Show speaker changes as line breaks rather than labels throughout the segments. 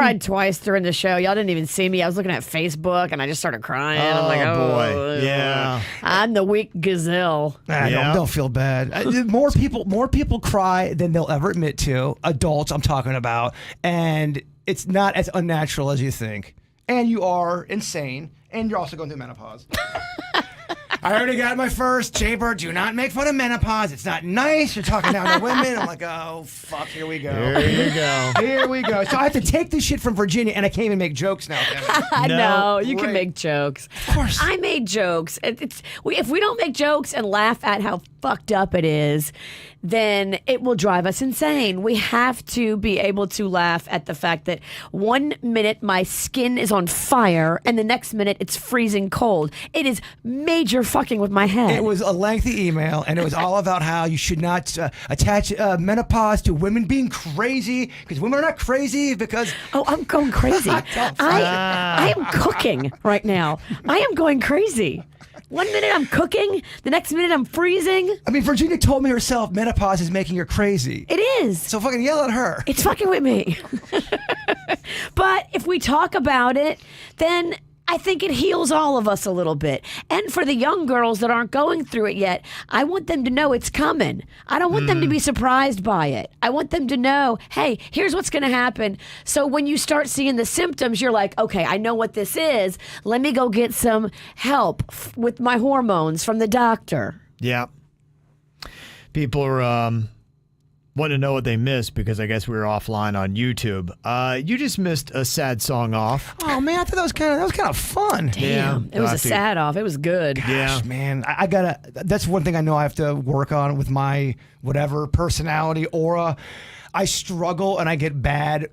cried twice during the show. Y'all didn't even see me. I was looking at Facebook and I just started crying. I'm like,
boy. Yeah.
I'm the weak gazelle.
Don't feel bad. More people cry than they'll ever admit to. Adults, I'm talking about. And it's not as unnatural as you think. And you are insane. And you're also going through menopause. I already got my first. Jaybird, do not make fun of menopause. It's not nice. You're talking down to women. I'm like, oh, fuck, here we go.
Here you go.
Here we go. So I have to take this shit from Virginia, and I can't even make jokes now.
No, you can make jokes.
Of course.
I made jokes. If we don't make jokes and laugh at how fucked up it is, then it will drive us insane. We have to be able to laugh at the fact that 1 minute my skin is on fire and the next minute it's freezing cold. It is major fucking with my head.
It was a lengthy email, and it was all about how you should not attach menopause to women being crazy, because women are not crazy because...
Oh, I'm going crazy. I am cooking right now. I am going crazy. 1 minute I'm cooking, the next minute I'm freezing.
I mean, Virginia told me herself menopause is making her crazy.
It is.
So fucking yell at her.
It's fucking with me. But if we talk about it, then I think it heals all of us a little bit. And for the young girls that aren't going through it yet, I want them to know it's coming. I don't want them to be surprised by it. I want them to know, hey, here's what's going to happen. So when you start seeing the symptoms, you're like, okay, I know what this is. Let me go get some help with my hormones from the doctor.
Yeah. People are want to know what they missed because I guess we were offline on YouTube. You just missed a sad song off.
Oh man, I thought that was kind of fun.
Damn, it was a sad off. It was good.
Gosh, man, I gotta. That's one thing I know I have to work on with my whatever personality aura. I struggle and I get bad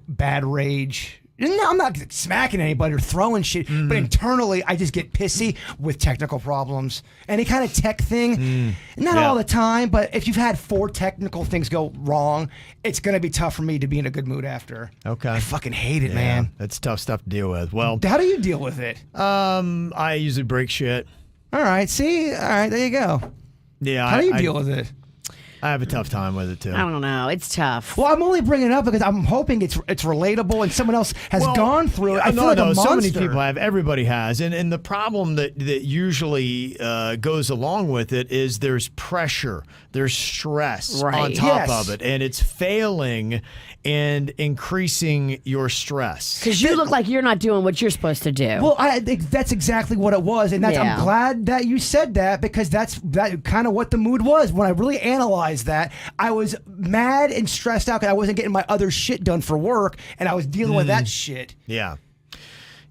rage. No, I'm not smacking anybody or throwing shit, but internally I just get pissy with technical problems. Any kind of tech thing, not all the time, but if you've had 4 technical things go wrong, it's going to be tough for me to be in a good mood after.
Okay.
I fucking hate it, man.
That's tough stuff to deal with. Well,
how do you deal with it?
I usually break shit.
All right, see? All right, there you go.
Yeah.
How do you deal with it?
I have a tough time with it, too.
I don't know. It's tough.
Well, I'm only bringing it up because I'm hoping it's relatable and someone else has gone through it. I feel like a monster.
So many people have. Everybody has. And the problem that usually goes along with it is there's pressure. There's stress on top of it. And it's failing and increasing your stress.
Because you look like you're not doing what you're supposed to do.
Well, I think that's exactly what it was. And I'm glad that you said that because that's kind of what the mood was. When I really analyzed that, I was mad and stressed out because I wasn't getting my other shit done for work, and I was dealing with that shit.
Yeah.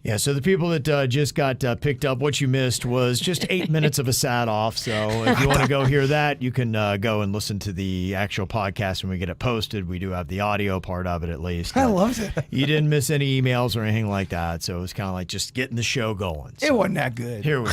Yeah, so the people that just got picked up, what you missed was just 8 minutes of a sad off. So if you want to go hear that, you can go and listen to the actual podcast when we get it posted. We do have the audio part of it at least.
I loved it.
You didn't miss any emails or anything like that, so it was kind of like just getting the show going. So
it wasn't that good.
Here we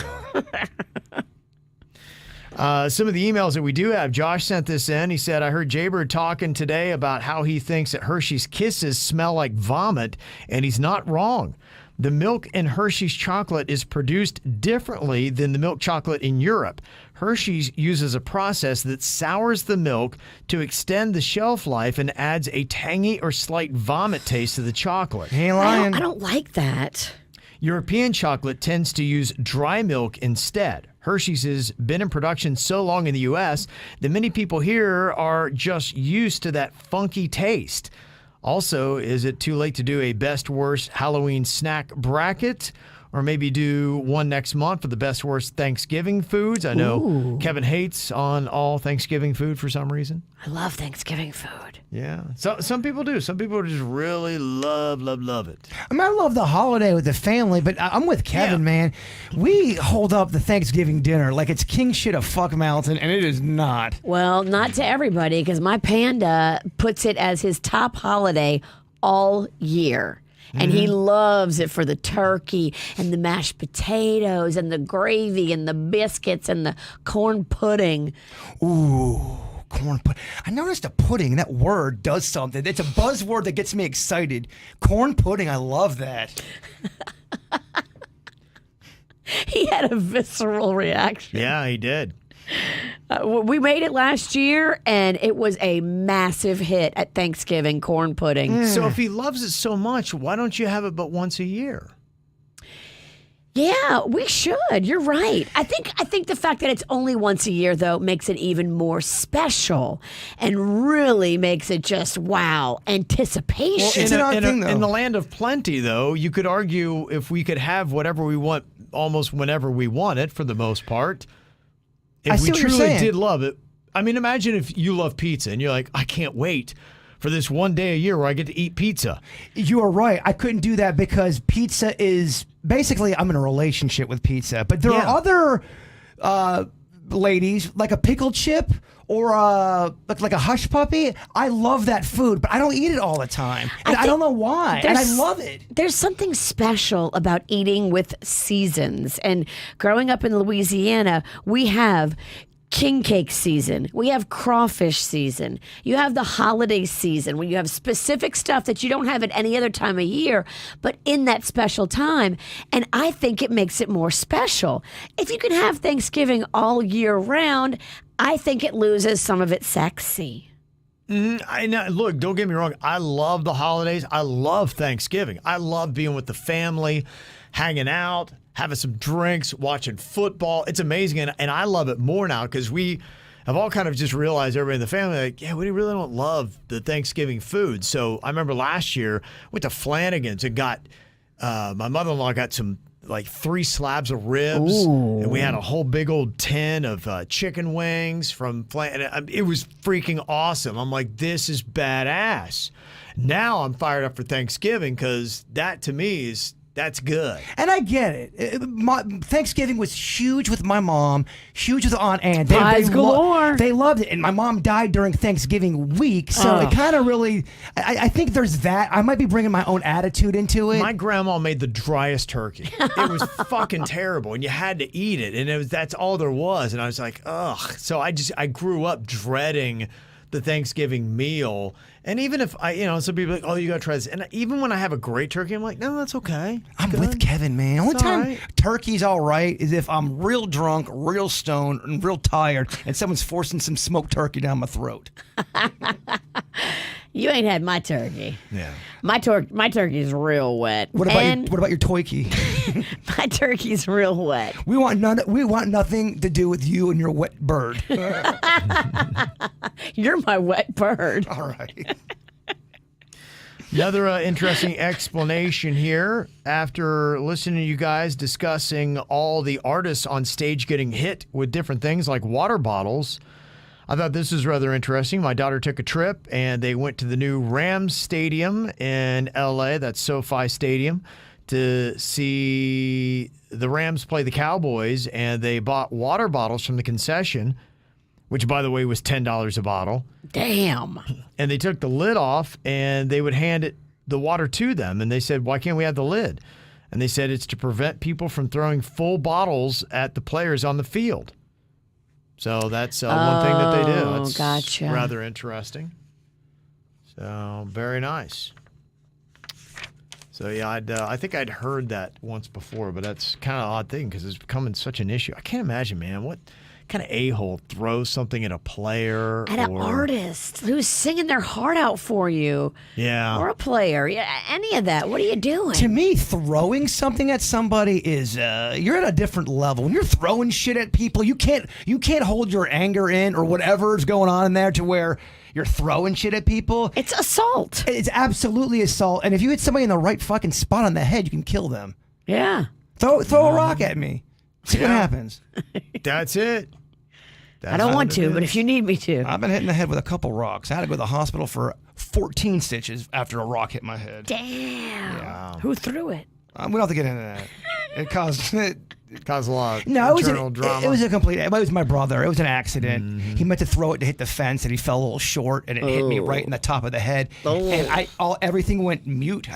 are. Some of the emails that we do have, Josh sent this in. He said, I heard Jaybird talking today about how he thinks that Hershey's Kisses smell like vomit, and he's not wrong. The milk in Hershey's chocolate is produced differently than the milk chocolate in Europe. Hershey's uses a process that sours the milk to extend the shelf life and adds a tangy or slight vomit taste to the chocolate.
He ain't lying.
I don't like that.
European chocolate tends to use dry milk instead. Hershey's has been in production so long in the U.S. that many people here are just used to that funky taste. Also, is it too late to do a best-worst Halloween snack bracket? Or maybe do one next month for the best-worst Thanksgiving foods? I know Kevin hates on all Thanksgiving food for some reason.
I love Thanksgiving food.
Yeah. So some people do. Some people just really love it.
I mean, I love the holiday with the family, but I'm with Kevin, man. We hold up the Thanksgiving dinner like it's king shit of fuck mountain, and it is not.
Well, not to everybody, because my panda puts it as his top holiday all year. And he loves it for the turkey and the mashed potatoes and the gravy and the biscuits and the corn pudding.
Ooh, corn pudding. I noticed a pudding, that word does something. It's a buzzword that gets me excited. Corn pudding, I love that.
He had a visceral reaction.
Yeah, he did.
We made it last year, and it was a massive hit at Thanksgiving, corn pudding.
So if he loves it so much, why don't you have it but once a year?
Yeah, we should. You're right. I think the fact that it's only once a year, though, makes it even more special and really makes it just, wow, anticipation.
It's an odd thing, though.
In the land of plenty, though, you could argue if we could have whatever we want almost whenever we want it, for the most part.
I
If
see
we
what you're
truly
saying.
did love it. I mean, imagine if you love pizza and you're like, I can't wait for this one day a year where I get to eat pizza.
You are right. I couldn't do that because pizza is basically, I'm in a relationship with pizza. But there
Yeah.
are other ladies, like a pickled chip or like a hush puppy. I love that food, but I don't eat it all the time. And I don't know why. And I love it.
There's something special about eating with seasons. And growing up in Louisiana, we have king cake season. We have crawfish season. You have the holiday season when you have specific stuff that you don't have at any other time of year, but in that special time. And I think it makes it more special. If you can have Thanksgiving all year round, I think it loses some of its sexy.
I know. Look, don't get me wrong. I love the holidays. I love Thanksgiving. I love being with the family, hanging out, having some drinks, watching football. It's amazing. And I love it more now because we have all kind of just realized, everybody in the family, like, yeah, we really don't love the Thanksgiving food. So I remember last year, went to Flanagan's and got, my mother-in-law got some, like 3 slabs of ribs.
Ooh.
And we had a whole big old tin of chicken wings from it was freaking awesome. I'm like, this is badass. Now I'm fired up for Thanksgiving because that to me that's good.
And I get it. Thanksgiving was huge with my mom, huge with Aunt Ann.
Pies galore.
They loved it. And my mom died during Thanksgiving week. So it kind of really, I think there's that. I might be bringing my own attitude into it.
My grandma made the driest turkey. It was fucking terrible, and you had to eat it, and that's all there was. And I was like, ugh. So I grew up dreading the Thanksgiving meal. And even if some people are like, oh, you got to try this. And even when I have a great turkey, I'm like, no, that's okay.
I'm
Good.
with Kevin, man. Only
It's all
time
right.
turkey's all right is if I'm real drunk, real stoned, and real tired, and someone's forcing some smoked turkey down my throat.
You ain't had my turkey.
Yeah.
My turkey's real wet.
What about your toiki?
My turkey's real wet.
We want nothing to do with you and your wet bird.
You're my wet bird.
All right.
Another interesting explanation here. After listening to you guys discussing all the artists on stage getting hit with different things like water bottles, I thought this was rather interesting. My daughter took a trip, and they went to the new Rams Stadium in L.A., that's SoFi Stadium, to see the Rams play the Cowboys, and they bought water bottles from the concession, which, by the way, was $10 a bottle.
Damn.
And they took the lid off, and they would hand the water to them. And they said, why can't we have the lid? And they said it's to prevent people from throwing full bottles at the players on the field. So that's one thing that they do.
Oh,
That's
gotcha.
rather interesting. So very nice. So yeah, I think I'd heard that once before, but that's kind of an odd thing because it's becoming such an issue. I can't imagine, man, what kind of a-hole throws something at a player
At an artist who's singing their heart out for you.
Yeah.
Or a player. Yeah, any of that. What are you doing?
To me, throwing something at somebody is you're at a different level. When you're throwing shit at people, you can't hold your anger in or whatever's going on in there to where you're throwing shit at people.
It's assault.
It's absolutely assault. And if you hit somebody in the right fucking spot on the head, you can kill them.
Yeah.
Throw a rock at me. See what happens.
That's it.
I don't want to, but if you need me to.
I've been hit in the head with a couple rocks. I had to go to the hospital for 14 stitches after a rock hit my head.
Damn. Who threw it?
We don't have to get into that. It caused
Caused a lot of
no,
internal drama.
It was a complete. It was my brother. It was an accident. He meant to throw it to hit the fence, and he fell a little short, and it hit me right in the top of the head. And everything went mute.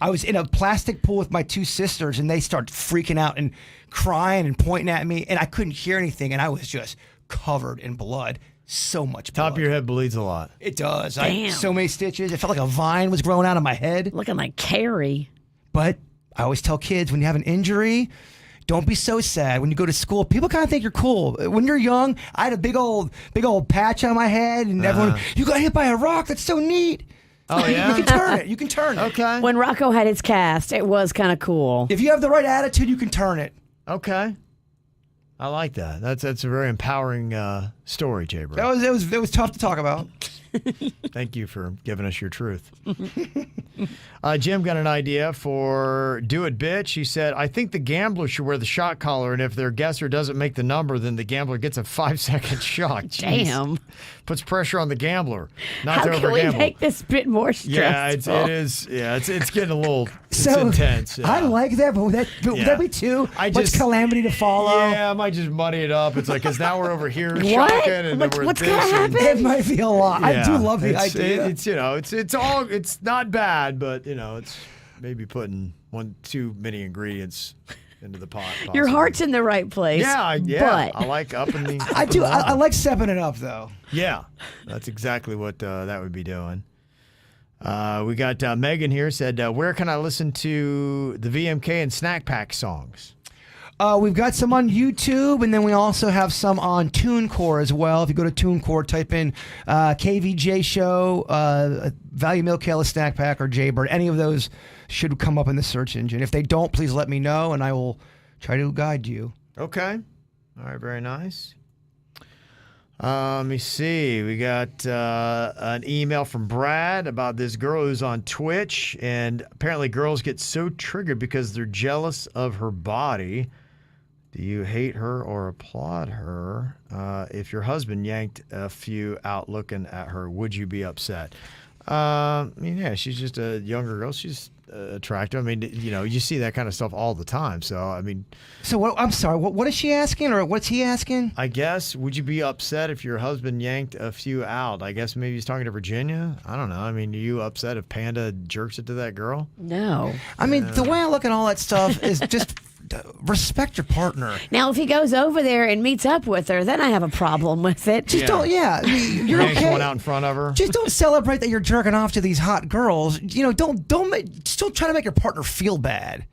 I was in a plastic pool with my 2 sisters, and they started freaking out and crying and pointing at me, and I couldn't hear anything, and I was just covered in blood. So much blood.
Top of your head bleeds a lot.
It does.
Damn.
So many stitches. It felt like a vine was growing out of my head.
Looking like Carrie.
But I always tell kids when you have an injury, Don't be so sad when you go to school. People kind of think you're cool. When you're young, I had a big old patch on my head, and everyone, you got hit by a rock. That's so neat.
Oh, yeah?
You can turn it. You can turn it.
Okay.
When Rocco had his cast, it was kind of cool.
If you have the right attitude, you can turn it.
Okay. I like that. That's a very empowering story, Jaybird.
It was tough to talk about.
Thank you for giving us your truth. Jim got an idea for Do It Bitch. He said, I think the gambler should wear the shot collar, and if their guesser doesn't make the number, then the gambler gets a 5-second shot. Jeez.
Damn.
Puts pressure on the gambler. Not
How
to
can we
overgamble.
make this bit more stressful?
Yeah, it is. Yeah, it's getting a little it's
So
intense. Yeah.
I like that, but would that be too much calamity to follow?
Yeah, I might just muddy it up. It's like, because now we're over here
What?
shocking, and then we're
What's
this.
gonna happen?
It might be a lot. I do love the idea.
It's not bad, but it's maybe putting too many ingredients into the pot. Possibly.
Your heart's in the right place.
Yeah.
But
I like up in the.
I do. I like stepping it up, though.
Yeah, that's exactly what that would be doing. We got Megan here said, where can I listen to the VMK and Snack Pack songs?
We've got some on YouTube, and then we also have some on TuneCore as well. If you go to TuneCore, type in KVJ Show, Value Milk Kale Snack Pack, or Jaybird. Any of those should come up in the search engine. If they don't, please let me know, and I will try to guide you.
Okay. All right, very nice. Let me see. We got an email from Brad about this girl who's on Twitch, and apparently girls get so triggered because they're jealous of her body. Do you hate her or applaud her? If your husband yanked a few out looking at her, would you be upset? Yeah, she's just a younger girl. She's attractive. I mean, you see that kind of stuff all the time. So, I mean.
So, I'm sorry. What is she asking, or what's he asking?
I guess, would you be upset if your husband yanked a few out? I guess maybe he's talking to Virginia. I don't know. I mean, are you upset if Panda jerks it to that girl?
no.
I mean, the way I look at all that stuff is just respect your partner.
Now, if he goes over there and meets up with her, then I have a problem with it.
Just don't. Yeah, you're
Yanks
okay.
one out in front of her.
Just don't celebrate that you're jerking off to these hot girls. Don't try to make your partner feel bad.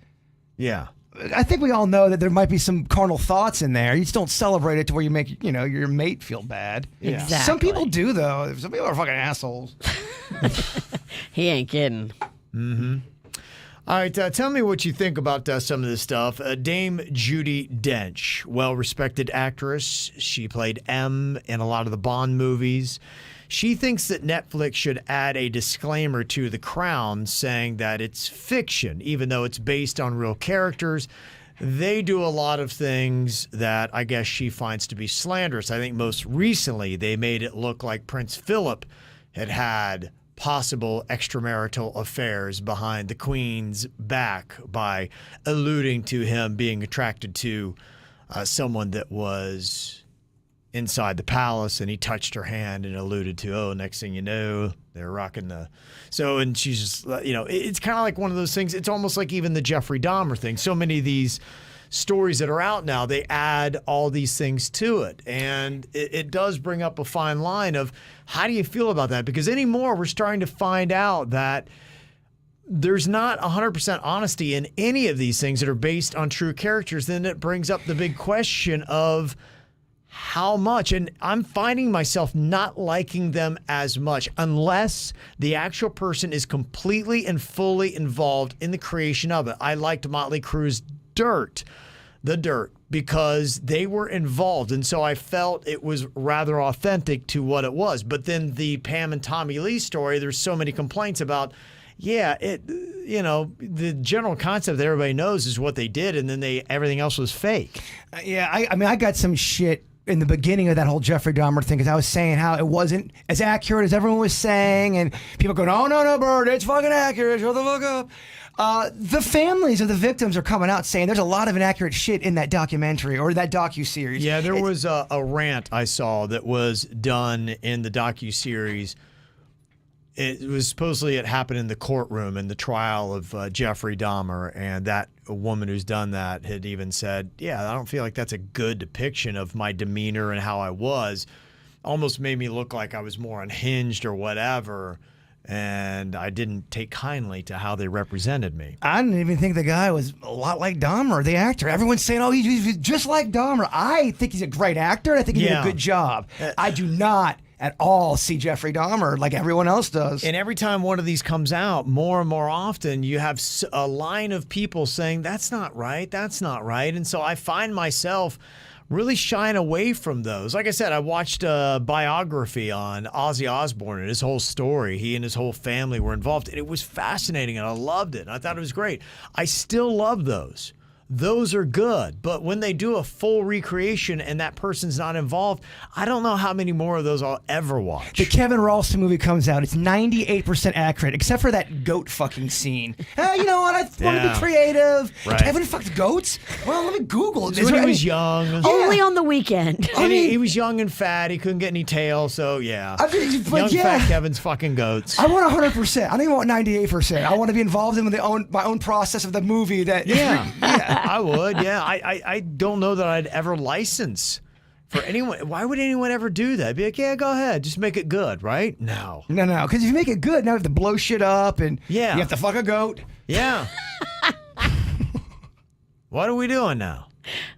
Yeah.
I think we all know that there might be some carnal thoughts in there. You just don't celebrate it to where you make your mate feel bad.
Yeah.
Exactly.
Some people do, though. Some people are fucking assholes.
He ain't kidding.
All right, tell me what you think about some of this stuff. Dame Judi Dench, well-respected actress. She played M in a lot of the Bond movies. She thinks that Netflix should add a disclaimer to The Crown saying that it's fiction, even though it's based on real characters. They do a lot of things that I guess she finds to be slanderous. I think most recently they made it look like Prince Philip had possible extramarital affairs behind the Queen's back by alluding to him being attracted to someone that was inside the palace, and he touched her hand and alluded to, next thing you know, they're rocking and she's just, it's kind of like one of those things. It's almost like even the Jeffrey Dahmer thing. So many of these stories that are out now, they add all these things to it. And it does bring up a fine line of how do you feel about that? Because anymore, we're starting to find out that there's not 100% honesty in any of these things that are based on true characters. Then it brings up the big question of how much. And I'm finding myself not liking them as much unless the actual person is completely and fully involved in the creation of it. I liked Motley Crue's The Dirt, because they were involved. And so I felt it was rather authentic to what it was. But then the Pam and Tommy Lee story, there's so many complaints about, the general concept that everybody knows is what they did, and then everything else was fake.
I mean, I got some shit in the beginning of that whole Jeffrey Dahmer thing because I was saying how it wasn't as accurate as everyone was saying, and people going, "Oh no, Bird, it's fucking accurate. Shut the fuck up." The families of the victims are coming out saying there's a lot of inaccurate shit in that documentary or that docuseries.
Yeah, there was a rant I saw that was done in the docuseries. It was supposedly it happened in the courtroom in the trial of Jeffrey Dahmer, and that woman who's done that had even said, I don't feel like that's a good depiction of my demeanor and how I was. Almost made me look like I was more unhinged or whatever. and I didn't take kindly to how they represented me.
I didn't even think the guy was a lot like Dahmer, the actor. Everyone's saying, oh, he's just like Dahmer. I think he's a great actor, and I think he did a good job. I do not at all see Jeffrey Dahmer like everyone else does.
And every time one of these comes out, more and more often, you have a line of people saying, that's not right, that's not right. And so I find myself really shying away from those. Like I said, I watched a biography on Ozzy Osbourne and his whole story. He and his whole family were involved, and it was fascinating, and I loved it. I thought it was great. I still love those. Those are good, but when they do a full recreation and that person's not involved, I don't know how many more of those I'll ever watch.
The Kevin Ralston movie comes out. It's 98% accurate, except for that goat fucking scene. You know what? I want to be creative.
Right.
Kevin fucked goats? Well, let me Google it.
When he was young.
Only on the weekend.
And he was young and fat. He couldn't get any tail, so yeah. Young fat Kevin's fucking goats.
I want 100%. I don't even want 98%. I want to be involved in my own process of the movie. Yeah.
I would, yeah. I don't know that I'd ever license for anyone. Why would anyone ever do that? Be like, yeah, go ahead. Just make it good, right? No.
Because if you make it good, now you have to blow shit up and you
Yeah.
have to fuck a goat.
Yeah. What are we doing now?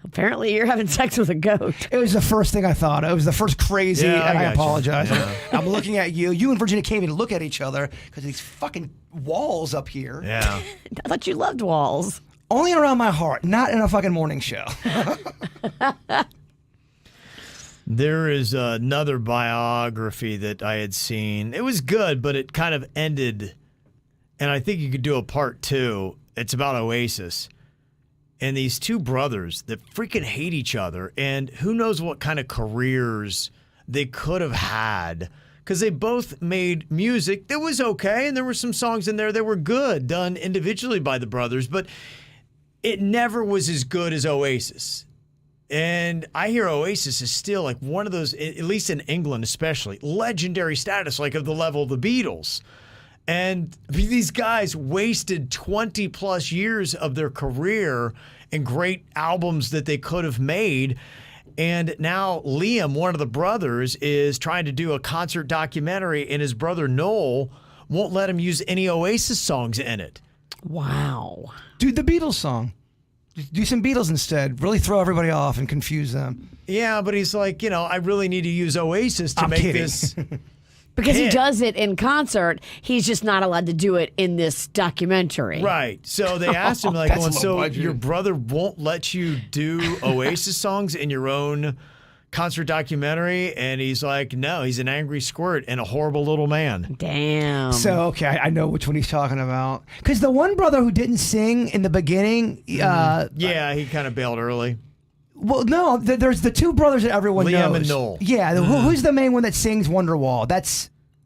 Apparently, you're having sex with a goat.
It was the first thing I thought. It was the first crazy,
Yeah,
and I
got you.
apologize.
Yeah.
I'm looking at you. You and Virginia can't even look at each other because of these fucking walls up here.
Yeah.
I thought you loved walls.
Only around my heart, not in a fucking morning show.
There is another biography that I had seen. It was good, but it kind of ended, and I think you could do a part 2. It's about Oasis. And these two brothers that freaking hate each other, and who knows what kind of careers they could have had, because they both made music that was okay, and there were some songs in there that were good, done individually by the brothers, but it never was as good as Oasis. And I hear Oasis is still like one of those, at least in England especially, legendary status, like of the level of the Beatles. And these guys wasted 20 plus years of their career and great albums that they could have made. And now Liam, one of the brothers, is trying to do a concert documentary, and his brother Noel won't let him use any Oasis songs in it.
Wow.
Dude, the Beatles song. Do some Beatles instead. Really throw everybody off and confuse them.
Yeah, but he's like, I really need to use Oasis to make this.
Because he
hit.
does it in concert, he's just not allowed to do it in this documentary.
Right. So they asked him, like,
That's
well,
low
so
budget.
your brother won't let you do Oasis songs in your own concert documentary? And he's like, no, he's an angry squirt and a horrible little man.
Damn.
So, okay, I know which one he's talking about. Because the one brother who didn't sing in the beginning,
Yeah, he kind of bailed early.
well, no, there's the two brothers that everyone knows.
Liam and Noel.
Yeah, who's the main one that sings Wonderwall?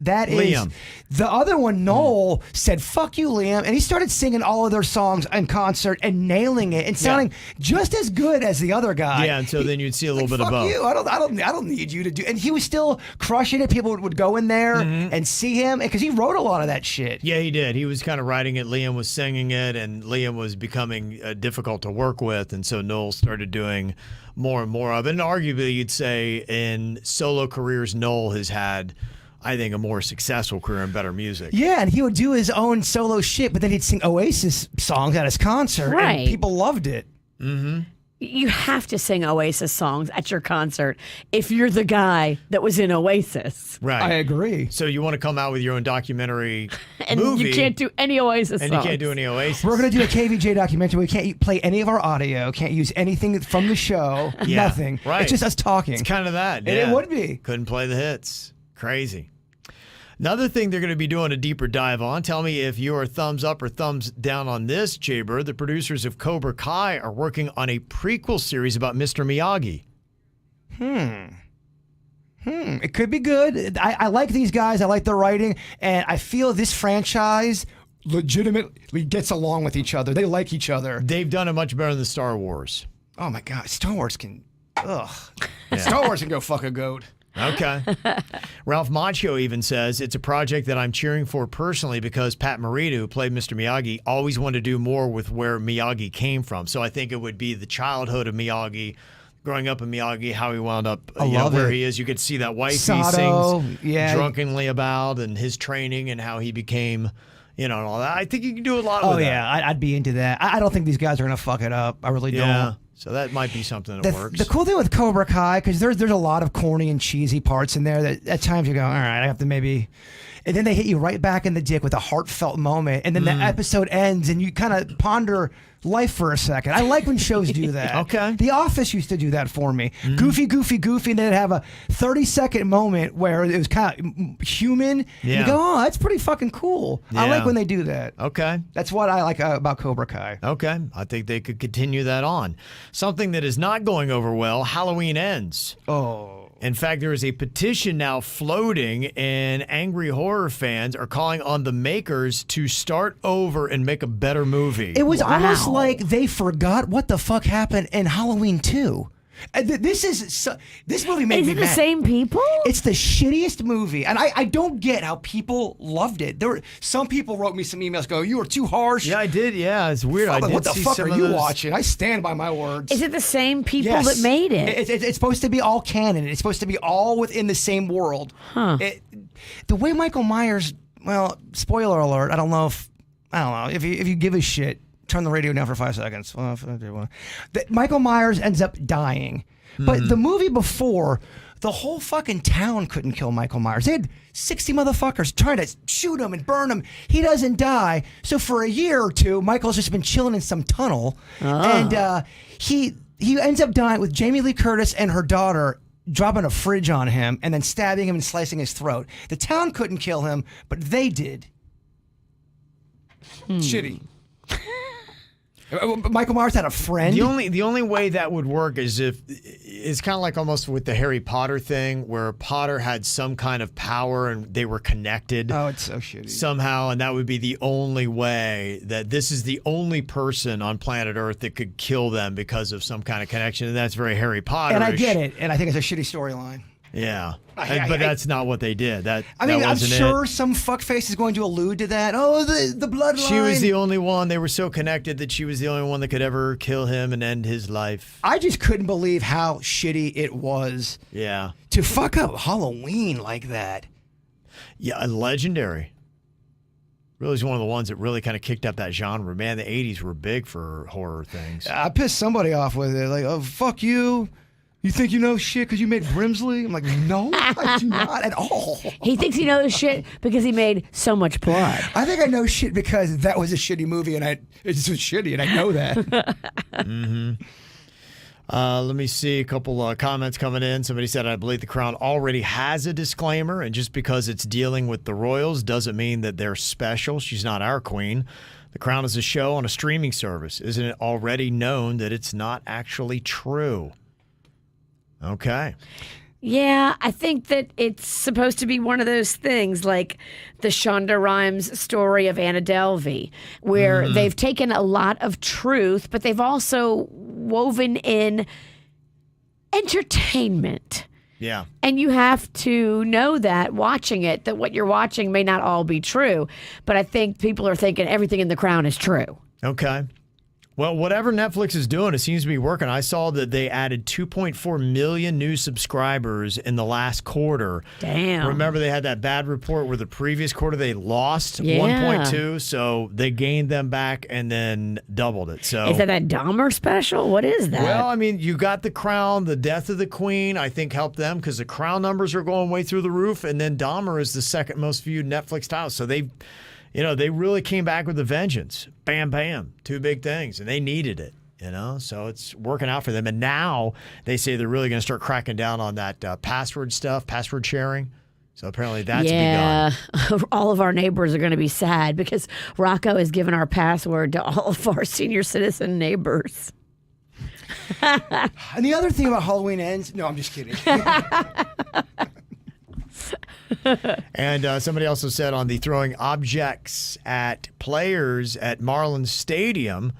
That is
Liam.
The other one, Noel, said, fuck you, Liam. And he started singing all of their songs in concert and nailing it and sounding just as good as the other guy.
Yeah, and so then you'd see a little bit of
Fuck
both.
you. I don't need you to do. And he was still crushing it. People would go in there and see him because he wrote a lot of that shit.
Yeah, he did. He was kind of writing it. Liam was singing it, and Liam was becoming difficult to work with. And so Noel started doing more and more of it. And arguably, you'd say in solo careers, Noel has had, I think, a more successful career and better music.
Yeah, and he would do his own solo shit, but then he'd sing Oasis songs at his concert,
Right.
and people loved it.
You have to sing Oasis songs at your concert if you're the guy that was in Oasis.
Right.
I agree.
So you want to come out with your own documentary
And
movie.
you can't do any Oasis
and
songs.
you can't do any Oasis.
We're going to do a KVJ documentary. We can't play any of our audio, can't use anything from the show,
Yeah,
nothing.
right.
It's just us talking.
It's kind of that.
And it would be.
Couldn't play the hits. Crazy. Another thing they're going to be doing a deeper dive on. Tell me if you're thumbs up or thumbs down on this, Jaybird. The producers of Cobra Kai are working on a prequel series about Mr. Miyagi.
It could be good. I like these guys. I like their writing. And I feel this franchise legitimately gets along with each other. They like each other.
They've done it much better than Star Wars.
Oh, my God. Star Wars can... Ugh. Star Wars can go fuck a goat.
Okay. Ralph Macchio even says, it's a project that I'm cheering for personally because Pat Morita, who played Mr. Miyagi, always wanted to do more with where Miyagi came from. So I think it would be the childhood of Miyagi, growing up in Miyagi, how he wound up
love
where
it.
he is. You could see that wife he
Sato,
sings
yeah.
drunkenly about, and his training and how he became, and all that. I think you can do a lot with that.
Oh, yeah, I'd be into that. I don't think these guys are going to fuck it up. I really don't.
So that might be something that works.
The cool thing with Cobra Kai, because there's a lot of corny and cheesy parts in there that at times you go, all right, I have to maybe... And then they hit you right back in the dick with a heartfelt moment. And then the episode ends and you kind of ponder life for a second. I like when shows do that.
Okay.
The Office used to do that for me. Goofy, goofy, goofy. And then it'd have a 30-second moment where it was kind of human. And you go, oh, that's pretty fucking cool. I like when they do that.
Okay.
That's what I like about Cobra Kai.
Okay. I think they could continue that on. Something that is not going over well, Halloween Ends.
Oh.
In fact, there is a petition now floating, and angry horror fans are calling on the makers to start over and make a better movie.
It was almost like they forgot what the fuck happened in Halloween 2. This movie made me mad.
Is it the same people?
It's the shittiest movie, and I don't get how people loved it. Some people wrote me some emails going, "You were too harsh."
Yeah, I did. Yeah, it's weird. I did
what the
see
fuck
some
are
of
you
those.
watching? I stand by my words.
Is it the same people
Yes.
that made it?
It's supposed to be all canon. It's supposed to be all within the same world.
Huh.
The way Michael Myers, well, spoiler alert, I don't know if you give a shit, turn the radio down for 5 seconds. Michael Myers ends up dying. But the movie before, the whole fucking town couldn't kill Michael Myers. They had 60 motherfuckers trying to shoot him and burn him. He doesn't die. So for a year or two, Michael's just been chilling in some tunnel. And he ends up dying with Jamie Lee Curtis and her daughter dropping a fridge on him and then stabbing him and slicing his throat. The town couldn't kill him, but they did. Shitty. Michael Myers had a friend.
The only way that would work is if it's kind of like almost with the Harry Potter thing, where Potter had some kind of power and they were connected.
Oh, it's so shitty.
Somehow, and that would be the only way that this is the only person on planet Earth that could kill them because of some kind of connection, and that's very Harry Potter.
And I get it, and I think it's a shitty storyline.
Yeah, but that's not what they did.
I'm sure some fuckface is going to allude to that. Oh, the bloodline.
She was the only one. They were so connected that she was the only one that could ever kill him and end his life.
I just couldn't believe how shitty it was.
Yeah.
To fuck up Halloween like that.
Yeah, legendary. Really is one of the ones that really kind of kicked up that genre. Man, the 80s were big for horror things.
I pissed somebody off with it. Like, oh, fuck you. You think you know shit because you made Brimsley? I'm like, no, I do not at all.
He thinks he knows shit because he made So Much Blood.
I think I know shit because that was a shitty movie, and it just was shitty, and I know that.
Let me see a couple comments coming in. Somebody said, I believe The Crown already has a disclaimer, and just because it's dealing with the royals doesn't mean that they're special. She's not our queen. The Crown is a show on a streaming service. Isn't it already known that it's not actually true? Okay.
Yeah, I think that it's supposed to be one of those things like the Shonda Rhimes story of Anna Delvey, where they've taken a lot of truth, but they've also woven in entertainment.
Yeah.
And you have to know that watching it, that what you're watching may not all be true. But I think people are thinking everything in The Crown is true.
Okay. Well, whatever Netflix is doing, it seems to be working. I saw that they added 2.4 million new subscribers in the last quarter.
Damn.
Remember they had that bad report where the previous quarter they lost
Yeah.
1.2, so they gained them back and then doubled it. So
Is that Dahmer special? What is that?
well, I mean, you got The Crown, the death of the Queen, I think helped them because the Crown numbers are going way through the roof, and then Dahmer is the second most viewed Netflix title. So they really came back with a vengeance. Bam, bam. Two big things. And they needed it, So it's working out for them. And now they say they're really going to start cracking down on that password stuff, password sharing. So apparently that's begun.
All of our neighbors are going to be sad because Rocco has given our password to all of our senior citizen neighbors.
And the other thing about Halloween Ends, no, I'm just kidding.
And somebody also said on the throwing objects at players at Marlins Stadium,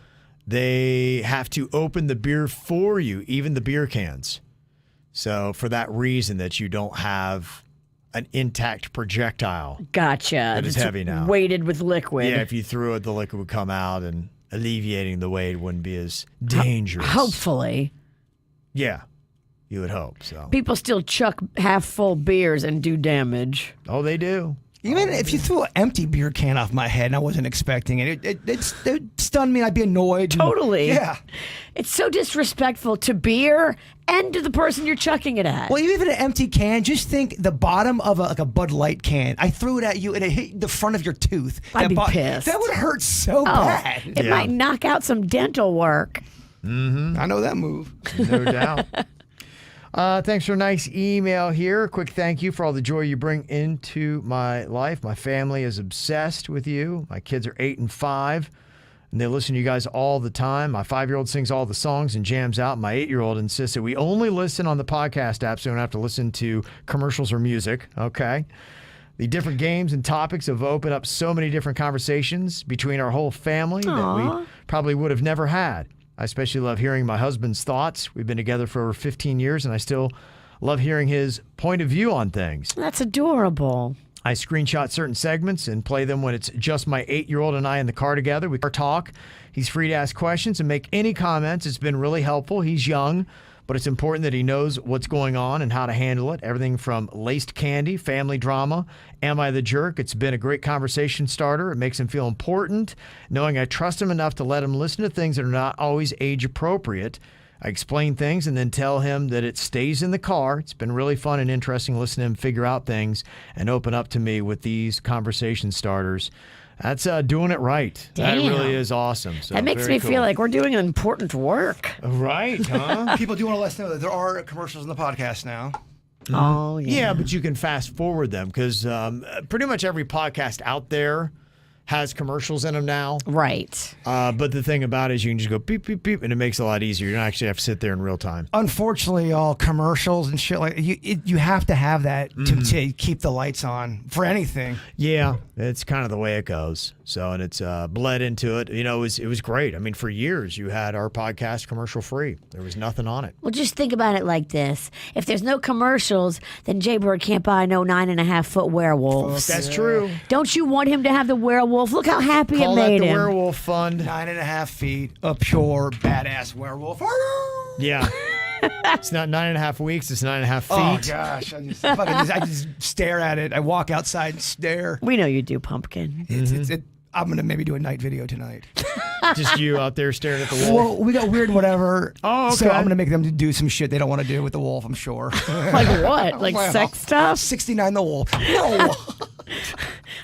they have to open the beer for you, even the beer cans. So for that reason that you don't have an intact projectile.
Gotcha.
That is
It's
heavy now.
Weighted with liquid.
Yeah, if you threw it, the liquid would come out and alleviating the weight wouldn't be as dangerous.
Hopefully.
Yeah. you would hope. So
People still chuck half-full beers and do damage.
Oh, they do.
Even if you threw an empty beer can off my head and I wasn't expecting it, it stunned me. I'd be annoyed.
Totally.
Yeah.
It's so disrespectful to beer and to the person you're chucking it at.
Well, even an empty can, just think the bottom of a Bud Light can. I threw it at you and it hit the front of your tooth.
I'd be pissed.
That would hurt so bad.
It might knock out some dental work.
I know that move.
No doubt. Thanks for a nice email here. A quick thank you for all the joy you bring into my life. My family is obsessed with you. My kids are 8 and 5, and they listen to you guys all the time. My 5-year-old sings all the songs and jams out. My 8-year-old insists that we only listen on the podcast app so we don't have to listen to commercials or music. Okay. The different games and topics have opened up so many different conversations between our whole family that we probably would have never had. I especially love hearing my husband's thoughts. We've been together for over 15 years, and I still love hearing his point of view on things.
That's adorable.
I screenshot certain segments and play them when it's just my 8-year-old and I in the car together. We talk. He's free to ask questions and make any comments. It's been really helpful. He's young, but it's important that he knows what's going on and how to handle it. Everything from laced candy, family drama, am I the jerk? It's been a great conversation starter. It makes him feel important, knowing I trust him enough to let him listen to things that are not always age appropriate. I explain things and then tell him that it stays in the car. It's been really fun and interesting listening to him figure out things and open up to me with these conversation starters. That's doing it right.
Damn.
That really is awesome. So
That makes me feel like we're doing important work.
Right, huh?
People do want to let us know that there are commercials in the podcast now.
Oh, yeah.
Yeah, but you can fast forward them because pretty much every podcast out there has commercials in them now.
Right.
But the thing about it is you can just go beep, beep, beep, and it makes it a lot easier. You don't actually have to sit there in real time.
Unfortunately, all commercials and shit like you have to have that to keep the lights on for anything.
Yeah, it's kind of the way it goes. So, and it's bled into it. You know, it was great. I mean, for years, you had our podcast commercial free. There was nothing on it.
Well, just think about it like this. If there's no commercials, then Jaybird can't buy no 9.5-foot werewolves.
That's true.
Don't you want him to have the werewolf? Look how happy
Call
it
that
made
the
him.
Werewolf Fund.
9.5 feet, a pure badass werewolf.
Yeah. It's not 9.5 weeks. It's 9.5 feet.
Oh gosh, I just stare at it. I walk outside and stare.
We know you do, Pumpkin.
I'm gonna maybe do a night video tonight.
Just you out there staring at the wolf.
Well, we got weird whatever.
Oh, okay.
So I'm gonna make them do some shit they don't want to do with the wolf. I'm sure.
Like what? Like
Well,
sex stuff?
69 the wolf. No,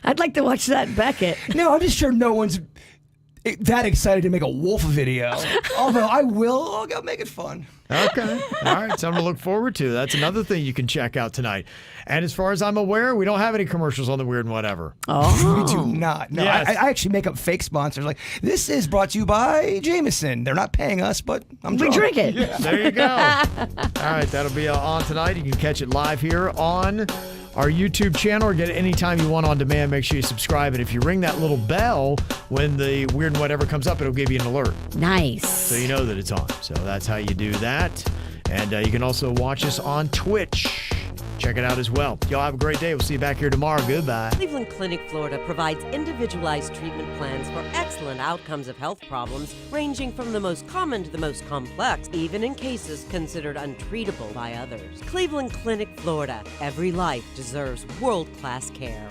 I'd like to watch that Beckett.
no, I'm just sure no one's that excited to make a wolf video. Although I'll go make it fun.
Okay. All right. Something to look forward to. That's another thing you can check out tonight. And as far as I'm aware, we don't have any commercials on the Weird and Whatever.
Oh.
We do not. No,
Yes.
I actually make up fake sponsors. Like, this is brought to you by Jameson. They're not paying us, but I'm
We
drunk.
drink it.
There you go. All right. That'll be on tonight. You can catch it live here on our YouTube channel or get it anytime you want on demand. Make sure you subscribe. And if you ring that little bell when the Weird and Whatever comes up, it'll give you an alert.
Nice.
So you know that it's on. So that's how you do that. And you can also watch us on Twitch. Check it out as well. Y'all have a great day. We'll see you back here tomorrow. Goodbye.
Cleveland Clinic, Florida provides individualized treatment plans for excellent outcomes of health problems, ranging from the most common to the most complex, even in cases considered untreatable by others. Cleveland Clinic, Florida. Every life deserves world-class care.